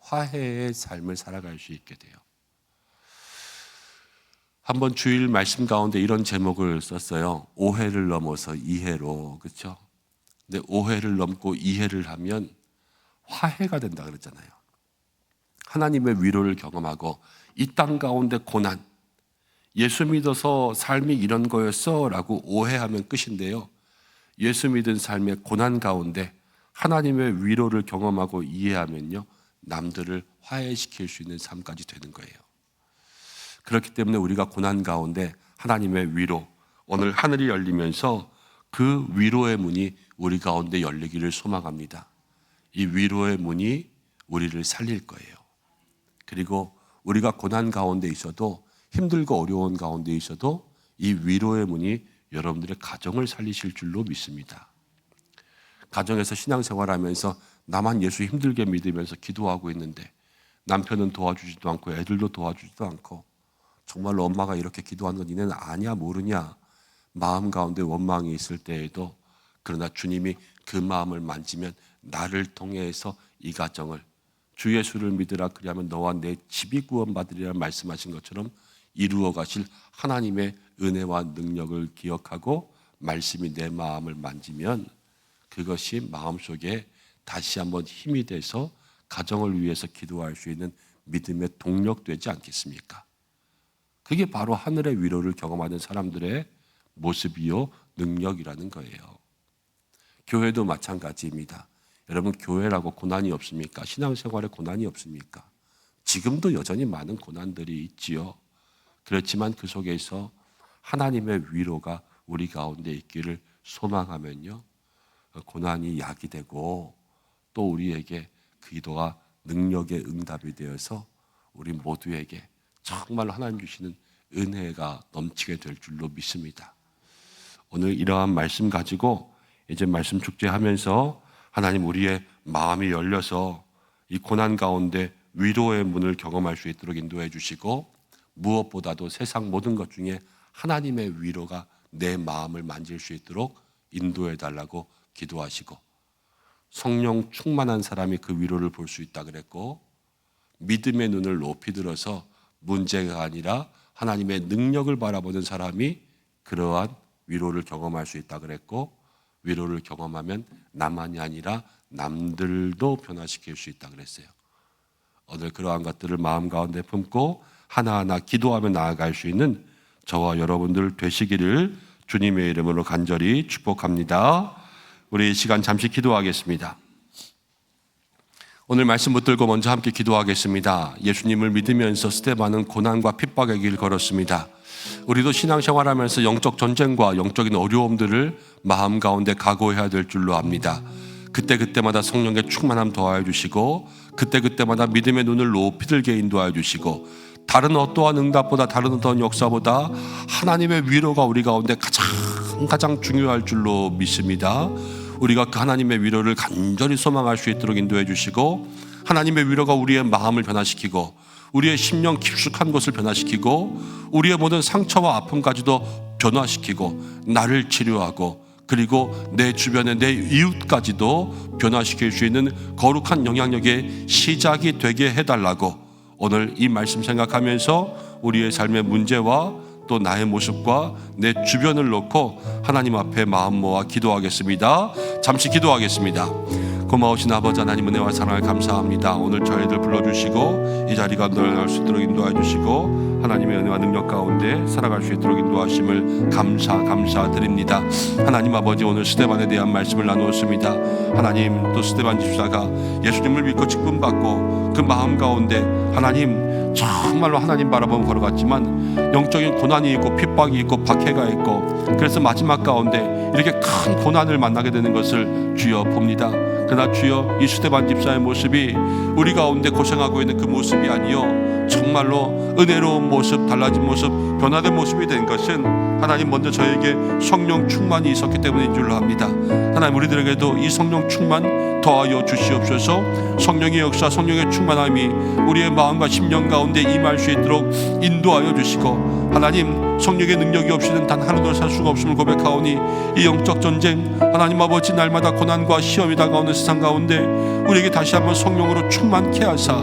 화해의 삶을 살아갈 수 있게 돼요. 한번 주일 말씀 가운데 이런 제목을 썼어요. 오해를 넘어서 이해로. 그렇죠? 근데 오해를 넘고 이해를 하면 화해가 된다 그랬잖아요. 하나님의 위로를 경험하고 이 땅 가운데 고난, 예수 믿어서 삶이 이런 거였어 라고 오해하면 끝인데요, 예수 믿은 삶의 고난 가운데 하나님의 위로를 경험하고 이해하면요, 남들을 화해시킬 수 있는 삶까지 되는 거예요. 그렇기 때문에 우리가 고난 가운데 하나님의 위로, 오늘 하늘이 열리면서 그 위로의 문이 우리 가운데 열리기를 소망합니다. 이 위로의 문이 우리를 살릴 거예요. 그리고 우리가 고난 가운데 있어도, 힘들고 어려운 가운데 있어도 이 위로의 문이 여러분들의 가정을 살리실 줄로 믿습니다. 가정에서 신앙생활하면서 나만 예수 힘들게 믿으면서 기도하고 있는데 남편은 도와주지도 않고 애들도 도와주지도 않고, 정말로 엄마가 이렇게 기도하는 건 니네는 아냐 모르냐 마음 가운데 원망이 있을 때에도, 그러나 주님이 그 마음을 만지면 나를 통해서 이 가정을, 주 예수를 믿으라 그리하면 너와 내 집이 구원받으리라 말씀하신 것처럼 이루어 가실 하나님의 은혜와 능력을 기억하고 말씀이 내 마음을 만지면 그것이 마음속에 다시 한번 힘이 돼서 가정을 위해서 기도할 수 있는 믿음의 동력 되지 않겠습니까? 그게 바로 하늘의 위로를 경험하는 사람들의 모습이요 능력이라는 거예요. 교회도 마찬가지입니다. 여러분, 교회라고 고난이 없습니까? 신앙생활에 고난이 없습니까? 지금도 여전히 많은 고난들이 있지요. 그렇지만 그 속에서 하나님의 위로가 우리 가운데 있기를 소망하면요, 고난이 약이 되고 또 우리에게 그 기도가 능력의 응답이 되어서 우리 모두에게 정말 하나님 주시는 은혜가 넘치게 될 줄로 믿습니다. 오늘 이러한 말씀 가지고 이제 말씀 축제하면서 하나님 우리의 마음이 열려서 이 고난 가운데 위로의 문을 경험할 수 있도록 인도해 주시고, 무엇보다도 세상 모든 것 중에 하나님의 위로가 내 마음을 만질 수 있도록 인도해 달라고 기도하시고, 성령 충만한 사람이 그 위로를 볼 수 있다 그랬고, 믿음의 눈을 높이 들어서 문제가 아니라 하나님의 능력을 바라보는 사람이 그러한 위로를 경험할 수 있다 그랬고, 위로를 경험하면 나만이 아니라 남들도 변화시킬 수 있다 그랬어요. 오늘 그러한 것들을 마음 가운데 품고 하나하나 기도하며 나아갈 수 있는 저와 여러분들 되시기를 주님의 이름으로 간절히 축복합니다. 우리 이 시간 잠시 기도하겠습니다. 오늘 말씀 붙들고 먼저 함께 기도하겠습니다. 예수님을 믿으면서 스데반은 고난과 핍박의 길 걸었습니다. 우리도 신앙생활하면서 영적 전쟁과 영적인 어려움들을 마음 가운데 각오해야 될 줄로 압니다. 그때그때마다 성령의 충만함 더하여 주시고, 그때그때마다 믿음의 눈을 높이 들게 인도하여 주시고, 다른 어떠한 응답보다 다른 어떠한 역사보다 하나님의 위로가 우리 가운데 가장 중요할 줄로 믿습니다. 우리가 그 하나님의 위로를 간절히 소망할 수 있도록 인도해 주시고, 하나님의 위로가 우리의 마음을 변화시키고 우리의 심령 깊숙한 곳을 변화시키고 우리의 모든 상처와 아픔까지도 변화시키고 나를 치료하고, 그리고 내 주변의 내 이웃까지도 변화시킬 수 있는 거룩한 영향력의 시작이 되게 해달라고 오늘 이 말씀 생각하면서 우리의 삶의 문제와 또 나의 모습과 내 주변을 놓고 하나님 앞에 마음 모아 기도하겠습니다. 잠시 기도하겠습니다. 고마우신 아버지 하나님, 은혜와 사랑을 감사합니다. 오늘 저희들 불러주시고 이 자리가 늘어날 수 있도록 인도해 주시고 하나님의 은혜와 능력 가운데 살아갈 수 있도록 인도하심을 감사드립니다. 하나님 아버지, 오늘 스데반에 대한 말씀을 나누었습니다. 하나님, 또 스데반 집사가 예수님을 믿고 직분받고 그 마음 가운데 하나님 정말로 하나님 바라보며 걸어갔지만 영적인 고난이 있고 핍박이 있고 박해가 있고, 그래서 마지막 가운데 이렇게 큰 고난을 만나게 되는 것을 주여 봅니다. 그러나 주여, 이 스데반 집사의 모습이 우리 가운데 고생하고 있는 그 모습이 아니요, 정말로 은혜로운 모습, 달라진 모습, 변화된 모습이 된 것은 하나님 먼저 저에게 성령 충만이 있었기 때문인 줄로 합니다. 하나님, 우리들에게도 이 성령 충만 더하여 주시옵소서. 성령의 역사, 성령의 충만함이 우리의 마음과 심령 가운데 임할 수 있도록 인도하여 주시고, 하나님 성령의 능력이 없이는 단 하루도 살 수가 없음을 고백하오니 이 영적 전쟁, 하나님 아버지, 날마다 고난과 시험이 다가오는 세상 가운데 우리에게 다시 한번 성령으로 충만케 하사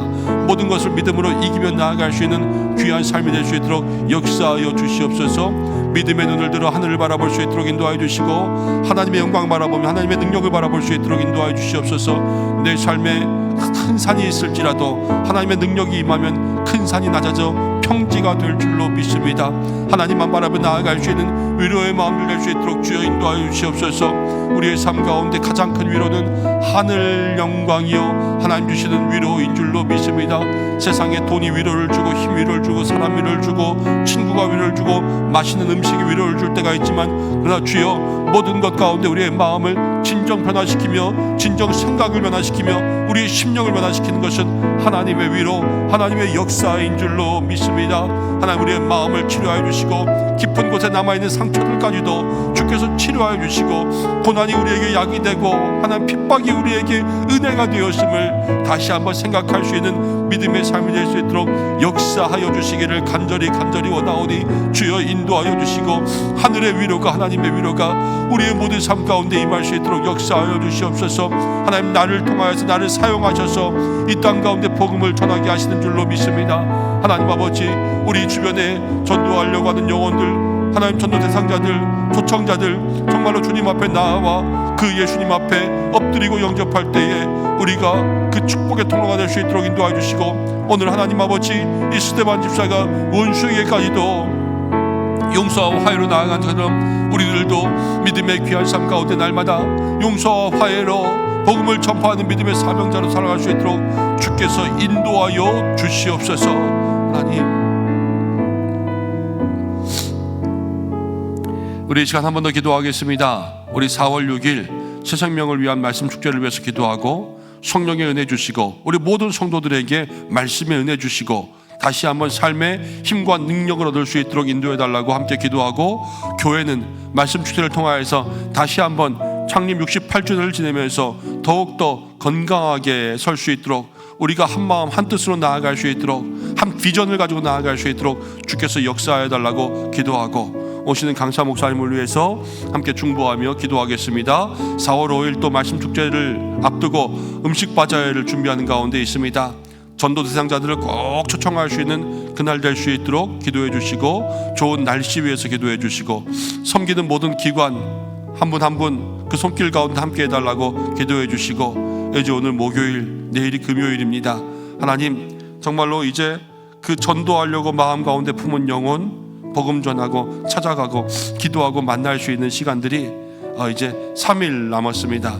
모든 것을 믿음으로 이기며 나아갈 수 있는 귀한 삶이 될 수 있도록 역사하여 주시옵소서. 믿음의 눈을 들어 하늘을 바라볼 수 있도록 인도하여 주시고, 하나님의 영광 바라보며 하나님의 능력을 바라볼 수 있도록 인도하여 주시옵소서. 내 삶에 큰 산이 있을지라도 하나님의 능력이 임하면 큰 산이 낮아져 평지가 될 줄로 믿습니다. 하나님만 바라보며 나아갈 수 있는 위로의 마음을 낼 수 있도록 주여 인도하여 주시옵소서. 우리의 삶 가운데 가장 큰 위로는 하늘 영광이요 하나님 주시는 위로인 줄로 믿습니다. 세상에 돈이 위로를 주고 힘 위로를 주고 사람 위로를 주고 친구가 위로를 주고 맛있는 음식이 위로를 줄 때가 있지만, 그러나 주여, 모든 것 가운데 우리의 마음을 진정 변화시키며 진정 생각을 변화시키며 우리의 심령을 변화시키는 것은 하나님의 위로, 하나님의 역사인 줄로 믿습니다. 하나님, 우리의 마음을 치료하여 주시고 깊은 곳에 남아있는 상처들까지도 주께서 치료하여 주시고, 고난이 우리에게 약이 되고 하나님 핍박이 우리에게 은혜가 되었음을 다시 한번 생각할 수 있는 믿음의 삶이 될 수 있도록 역사하여 주시기를 간절히 원하오니 주여 인도하여 주시고, 하늘의 위로가, 하나님의 위로가 우리의 모든 삶 가운데 임할 수 있도록 있도록 역사하여 주시옵소서. 하나님, 나를 통하여서 나를 사용하셔서 이 땅 가운데 복음을 전하게 하시는 줄로 믿습니다. 하나님 아버지, 우리 주변에 전도하려고 하는 영혼들, 하나님 전도 대상자들, 초청자들 정말로 주님 앞에 나와 그 예수님 앞에 엎드리고 영접할 때에 우리가 그 축복의 통로가 될 수 있도록 인도해 주시고, 오늘 하나님 아버지 이 스데반 집사가 원수에게까지도 용서와 화해로 나아간 것처럼 우리들도 믿음의 귀한 삶 가운데 날마다 용서와 화해로 복음을 전파하는 믿음의 사명자로 살아갈 수 있도록 주께서 인도하여 주시옵소서. 하나님, 우리 이 시간 한 번 더 기도하겠습니다. 우리 4월 6일 새 생명을 위한 말씀 축제를 위해서 기도하고 성령의 은혜 주시고 우리 모든 성도들에게 말씀의 은혜 주시고 다시 한번 삶의 힘과 능력을 얻을 수 있도록 인도해 달라고 함께 기도하고, 교회는 말씀 축제를 통하여서 다시 한번 창립 68주년을 지내면서 더욱더 건강하게 설 수 있도록, 우리가 한 마음 한 뜻으로 나아갈 수 있도록, 한 비전을 가지고 나아갈 수 있도록 주께서 역사해 달라고 기도하고, 오시는 강사 목사님을 위해서 함께 중보하며 기도하겠습니다. 4월 5일 또 말씀 축제를 앞두고 음식 바자회를 준비하는 가운데 있습니다. 전도 대상자들을 꼭 초청할 수 있는 그날 될 수 있도록 기도해 주시고, 좋은 날씨 위해서 기도해 주시고, 섬기는 모든 기관 한 분 한 분 그 손길 가운데 함께 해달라고 기도해 주시고, 이제 오늘 목요일, 내일이 금요일입니다. 하나님, 정말로 이제 그 전도하려고 마음 가운데 품은 영혼 복음 전하고 찾아가고 기도하고 만날 수 있는 시간들이 이제 3일 남았습니다.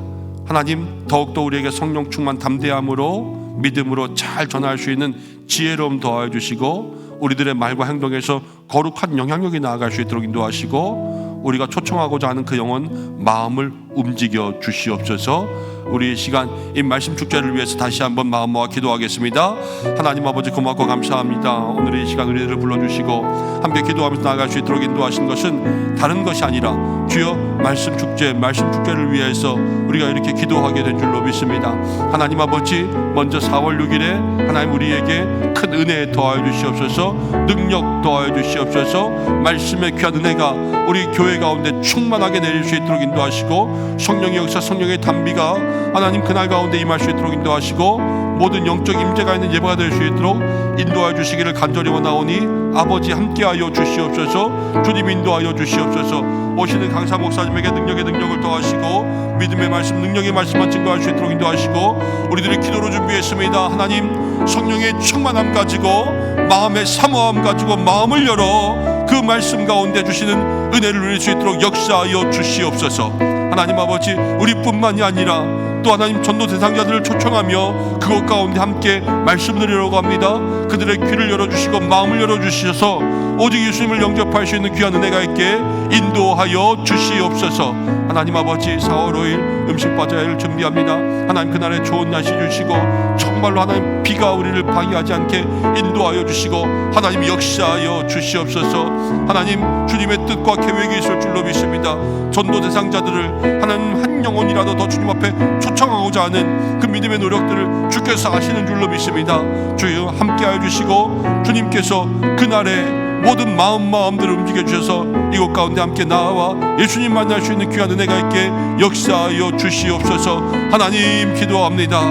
하나님, 더욱더 우리에게 성령 충만 담대함으로 믿음으로 잘 전할 수 있는 지혜로움 더하여 주시고, 우리들의 말과 행동에서 거룩한 영향력이 나아갈 수 있도록 인도하시고, 우리가 초청하고자 하는 그 영혼 마음을 움직여 주시옵소서. 우리 시간 이 말씀 축제를 위해서 다시 한번 마음 모아 기도하겠습니다. 하나님 아버지, 고맙고 감사합니다. 오늘 이 시간 우리들을 불러주시고 함께 기도하면서 나아갈 수 있도록 인도하신 것은 다른 것이 아니라 주여 말씀 축제를 위해서 우리가 이렇게 기도하게 된 줄로 믿습니다. 하나님 아버지, 먼저 4월 6일에 하나님 우리에게 큰 은혜 더하여 주시옵소서, 능력 더하여 주시옵소서, 말씀의 귀한 은혜가 우리 교회 가운데 충만하게 내릴 수 있도록 인도하시고, 성령의 역사, 성령의 단비가 하나님 그날 가운데 임할 수 있도록 인도하시고, 모든 영적 임재가 있는 예배가 될 수 있도록 인도하여 주시기를 간절히 원하오니 아버지 함께하여 주시옵소서. 주님 인도하여 주시옵소서. 오시는 강사 목사님에게 능력을 더하시고 믿음의 말씀, 능력의 말씀만 증거할 수 있도록 인도하시고, 우리들이 기도로 준비했습니다. 하나님, 성령의 충만함 가지고 마음의 사모함 가지고 마음을 열어 그 말씀 가운데 주시는 은혜를 누릴 수 있도록 역사하여 주시옵소서. 하나님 아버지, 우리뿐만이 아니라 또 하나님 전도 대상자들을 초청하며 그것 가운데 함께 말씀 드리려고 합니다. 그들의 귀를 열어주시고 마음을 열어주셔서 오직 예수님을 영접할 수 있는 귀한 은혜가 있게 인도하여 주시옵소서. 하나님 아버지, 4월 5일 음식 바자회를 준비합니다. 하나님 그날에 좋은 날씨 주시고 정말로 하나님 비가 우리를 방해하지 않게 인도하여 주시고 하나님 역사하여 주시옵소서. 하나님, 주님의 뜻과 계획이 있을 줄로 믿습니다. 전도 대상자들을 하나님 한 영혼이라도 더 주님 앞에 초청하고자 하는 그 믿음의 노력들을 주께서 아시는 줄로 믿습니다. 주여 함께하여 주시고, 주님께서 그날에 모든 마음들을 움직여 주셔서 이곳 가운데 함께 나와 예수님 만날 수 있는 귀한 은혜가 있게 역사하여 주시옵소서. 하나님 기도합니다.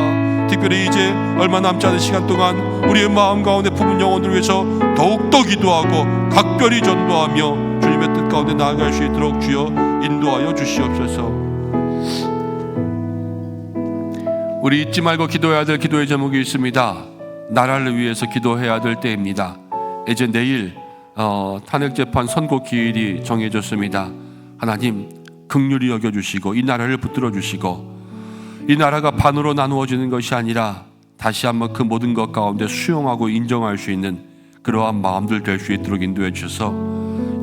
특별히 이제 얼마 남지 않은 시간 동안 우리의 마음 가운데 품은 영혼들을 위해서 더욱더 기도하고 각별히 전도하며 주님의 뜻 가운데 나아갈 수 있도록 주여 인도하여 주시옵소서. 우리 잊지 말고 기도해야 될 기도의 제목이 있습니다. 나라를 위해서 기도해야 될 때입니다. 이제 내일 탄핵재판 선고 기일이 정해졌습니다. 하나님 긍휼히 여겨주시고 이 나라를 붙들어 주시고, 이 나라가 반으로 나누어지는 것이 아니라 다시 한번 그 모든 것 가운데 수용하고 인정할 수 있는 그러한 마음들 될 수 있도록 인도해 주셔서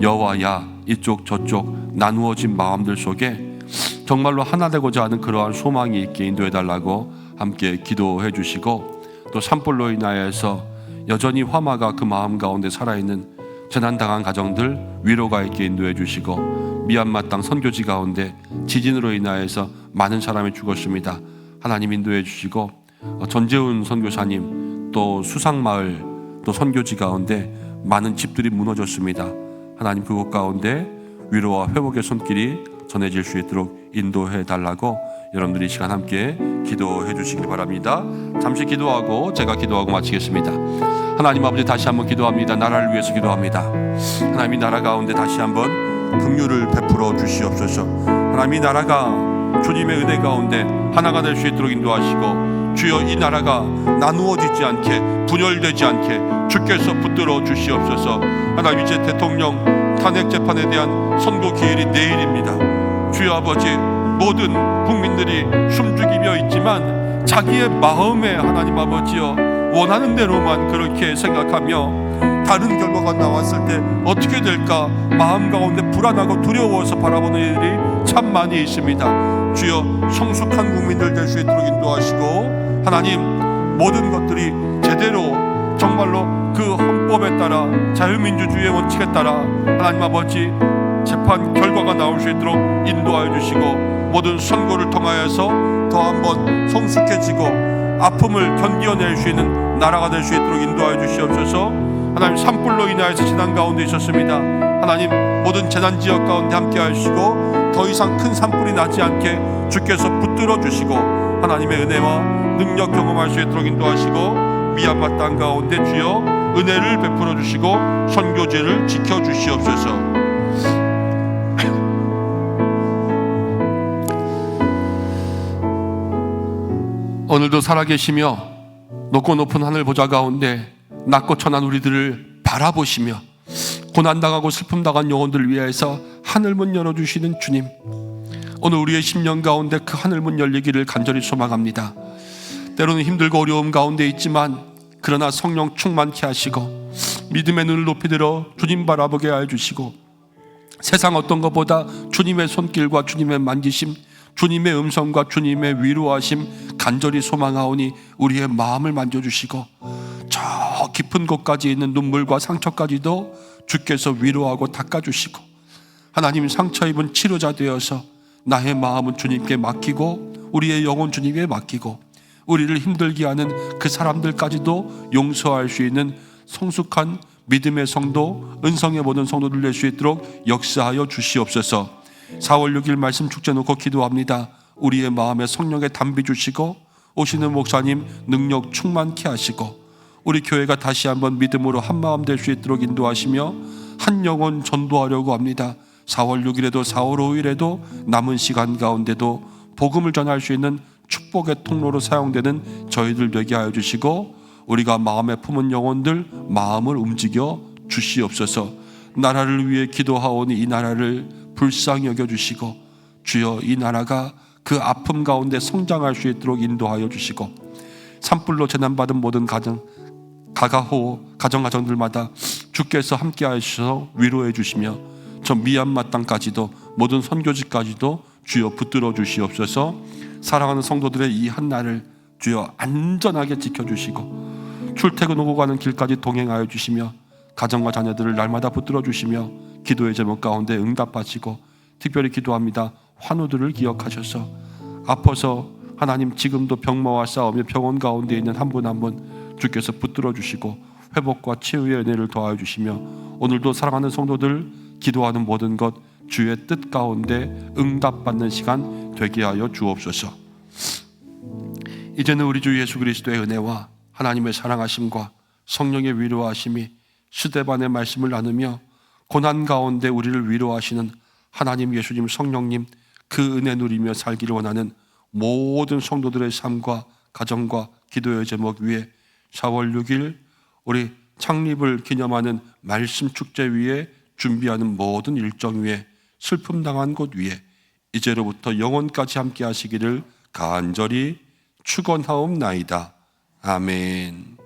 여와 야, 이쪽 저쪽 나누어진 마음들 속에 정말로 하나 되고자 하는 그러한 소망이 있게 인도해 달라고 함께 기도해 주시고, 또 산불로 인하여서 여전히 화마가 그 마음 가운데 살아있는 재난당한 가정들 위로가 있게 인도해 주시고, 미얀마 땅 선교지 가운데 지진으로 인하여서 많은 사람이 죽었습니다. 하나님 인도해 주시고, 전재훈 선교사님 또 수상마을 또 선교지 가운데 많은 집들이 무너졌습니다. 하나님 그곳 가운데 위로와 회복의 손길이 전해질 수 있도록 인도해 달라고 여러분들이 이 시간 함께 기도해 주시길 바랍니다. 잠시 기도하고 제가 기도하고 마치겠습니다. 하나님 아버지, 다시 한번 기도합니다. 나라를 위해서 기도합니다. 하나님, 이 나라 가운데 다시 한번 긍휼을 베풀어 주시옵소서. 하나님, 이 나라가 주님의 은혜 가운데 하나가 될 수 있도록 인도하시고, 주여 이 나라가 나누어지지 않게, 분열되지 않게 주께서 붙들어 주시옵소서. 하나님, 이제 대통령 탄핵 재판에 대한 선고 기일이 내일입니다. 주여 아버지, 모든 국민들이 숨죽이며 있지만 자기의 마음에 하나님 아버지여 원하는 대로만 그렇게 생각하며 다른 결과가 나왔을 때 어떻게 될까 마음 가운데 불안하고 두려워서 바라보는 일이 참 많이 있습니다. 주여 성숙한 국민들 될 수 있도록 인도하시고, 하나님 모든 것들이 제대로 정말로 그 헌법에 따라 자유민주주의의 원칙에 따라 하나님 아버지 재판 결과가 나올 수 있도록 인도하여 주시고, 모든 선고를 통하여서 더 한번 성숙해지고 아픔을 견뎌낼 수 있는 나라가 될 수 있도록 인도하여 주시옵소서. 하나님, 산불로 인하여서 재난 가운데 있었습니다. 하나님, 모든 재난 지역 가운데 함께 하시고 더 이상 큰 산불이 나지 않게 주께서 붙들어 주시고 하나님의 은혜와 능력 경험할 수 있도록 인도하시고, 미얀마 땅 가운데 주여 은혜를 베풀어 주시고 선교제를 지켜 주시옵소서. 오늘도 살아계시며 높고 높은 하늘 보좌 가운데 낮고 천한 우리들을 바라보시며 고난당하고 슬픔당한 영혼들을 위해서 하늘문 열어주시는 주님, 오늘 우리의 심령 가운데 그 하늘문 열리기를 간절히 소망합니다. 때로는 힘들고 어려움 가운데 있지만 그러나 성령 충만케 하시고 믿음의 눈을 높이 들어 주님 바라보게 하여 주시고, 세상 어떤 것보다 주님의 손길과 주님의 만지심, 주님의 음성과 주님의 위로하심 간절히 소망하오니 우리의 마음을 만져주시고 저 깊은 곳까지 있는 눈물과 상처까지도 주께서 위로하고 닦아주시고, 하나님 상처 입은 치료자 되어서 나의 마음은 주님께 맡기고 우리의 영혼 주님께 맡기고 우리를 힘들게 하는 그 사람들까지도 용서할 수 있는 성숙한 믿음의 성도, 은성의 모든 성도들 될 수 있도록 역사하여 주시옵소서. 4월 6일 말씀 축제 놓고 기도합니다. 우리의 마음에 성령의 담비 주시고 오시는 목사님 능력 충만케 하시고 우리 교회가 다시 한번 믿음으로 한마음 될 수 있도록 인도하시며 한 영혼 전도하려고 합니다. 4월 6일에도 4월 5일에도 남은 시간 가운데도 복음을 전할 수 있는 축복의 통로로 사용되는 저희들 되게 하여 주시고, 우리가 마음에 품은 영혼들 마음을 움직여 주시옵소서. 나라를 위해 기도하오니 이 나라를 불쌍히 여겨주시고, 주여 이 나라가 그 아픔 가운데 성장할 수 있도록 인도하여 주시고, 산불로 재난받은 모든 가정들마다 주께서 함께 하셔서 위로해 주시며 저 미얀마 땅까지도 모든 선교지까지도 주여 붙들어 주시옵소서. 사랑하는 성도들의 이 한날을 주여 안전하게 지켜주시고 출퇴근 오고 가는 길까지 동행하여 주시며 가정과 자녀들을 날마다 붙들어 주시며 기도의 제목 가운데 응답하시고, 특별히 기도합니다. 환우들을 기억하셔서 아파서 하나님 지금도 병마와 싸우며 병원 가운데 있는 한 분 한 분 주께서 붙들어 주시고 회복과 치유의 은혜를 더하여 주시며, 오늘도 사랑하는 성도들 기도하는 모든 것 주의 뜻 가운데 응답받는 시간 되게 하여 주옵소서. 이제는 우리 주 예수 그리스도의 은혜와 하나님의 사랑하심과 성령의 위로하심이 스데반의 말씀을 나누며 고난 가운데 우리를 위로하시는 하나님 예수님 성령님 그 은혜 누리며 살기를 원하는 모든 성도들의 삶과 가정과 기도의 제목 위에 4월 6일 우리 창립을 기념하는 말씀 축제 위에 준비하는 모든 일정 위에 슬픔 당한 곳 위에 이제로부터 영원까지 함께 하시기를 간절히 축원하옵나이다. 아멘.